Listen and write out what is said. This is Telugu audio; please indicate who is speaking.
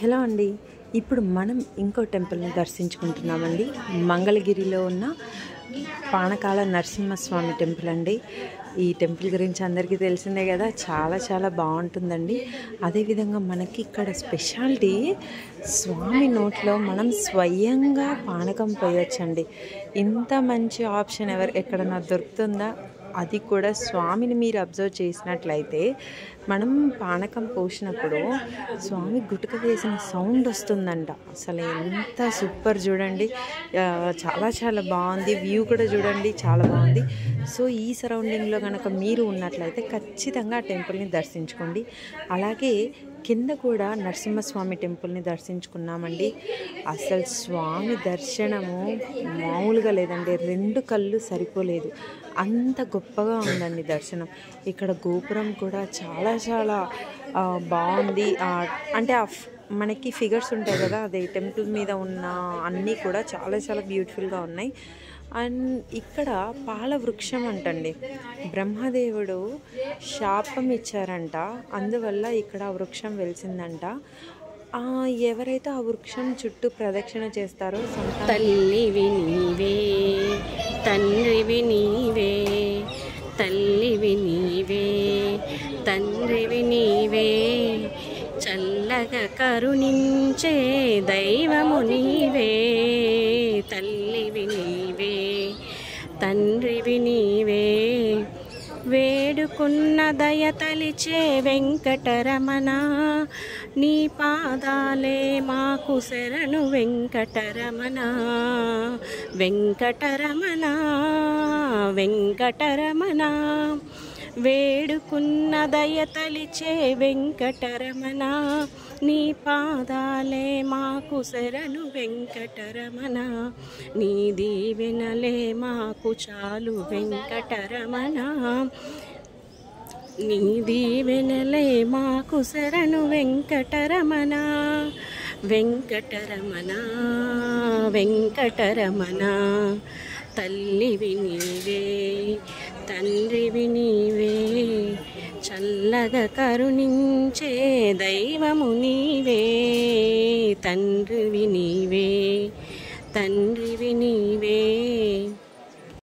Speaker 1: హలో అండి. ఇప్పుడు మనం ఇంకో టెంపుల్ని దర్శించుకుంటున్నామండి. మంగళగిరిలో ఉన్న పానకాల నరసింహస్వామి టెంపుల్ అండి. ఈ టెంపుల్ గురించి అందరికీ తెలిసిందే కదా, చాలా చాలా బాగుంటుందండి. అదేవిధంగా మనకి ఇక్కడ స్పెషాలిటీ, స్వామి నోట్లో మనం స్వయంగా పానకం పోయొచ్చండి. ఇంత మంచి ఆప్షన్ ఎక్కడన్నా దొరుకుతుందా? అది కూడా స్వామిని మీరు అబ్జర్వ్ చేసినట్లయితే, మనం పానకం పోసినప్పుడు స్వామి గుటక వేసిన సౌండ్ వస్తుందంట. అసలు ఎంత సూపర్ చూడండి. చాలా చాలా బాగుంది. వ్యూ కూడా చూడండి, చాలా బాగుంది. సో ఈ సరౌండింగ్లో కనుక మీరు ఉన్నట్లయితే ఖచ్చితంగా ఆ టెంపుల్ని దర్శించుకోండి. అలాగే కింద కూడా నరసింహస్వామి టెంపుల్ని దర్శించుకున్నామండి. అసలు స్వామి దర్శనము మామూలుగా లేదండి. 2 కళ్ళు సరిపోలేదు, అంత గొప్పగా ఉందండి దర్శనం. ఇక్కడ గోపురం కూడా చాలా చాలా బాగుంది. అంటే మనకి ఫిగర్స్ ఉంటాయి కదా, అదే టెంపుల్ మీద ఉన్న అన్నీ కూడా చాలా చాలా బ్యూటిఫుల్గా ఉన్నాయి. అండ్ ఇక్కడ పాల వృక్షం అంటండి, బ్రహ్మదేవుడు శాపం ఇచ్చారంట, అందువల్ల ఇక్కడ ఆ వృక్షం వెలిసిందంట. ఎవరైతే ఆ వృక్షం చుట్టూ ప్రదక్షిణ చేస్తారో
Speaker 2: తల్లివి నీవే, తండ్రివి నీవే, తల్లివి నీవే, తండ్రివి నీవే, చల్లగా కరుణించే దైవము నీవే. తల్లివి నీవే, తండ్రివి నీవే, వేడుకున్న దయ తలిచే వెంకటరమణ, నీ పాదాలే మాకు శరణు వెంకటరమణ. వెంకటరమణ, వెంకటరమణ, వేడుకున్న దయ తలిచే వెంకటరమణ, నీ పాదాలే మాకు శరణు వెంకటరమణ. నీ దీవెనలే మాకు చాలు వెంకటరమణ, నీ దీవెనలే మాకు శరణు వెంకటరమణ. వెంకటరమణ, వెంకటరమణ, తల్లివి నీవే, తండ్రివి నీవే, చల్లగా కరుణించే దైవము నీవే. తండ్రివి నీవే, తండ్రివి నీవే.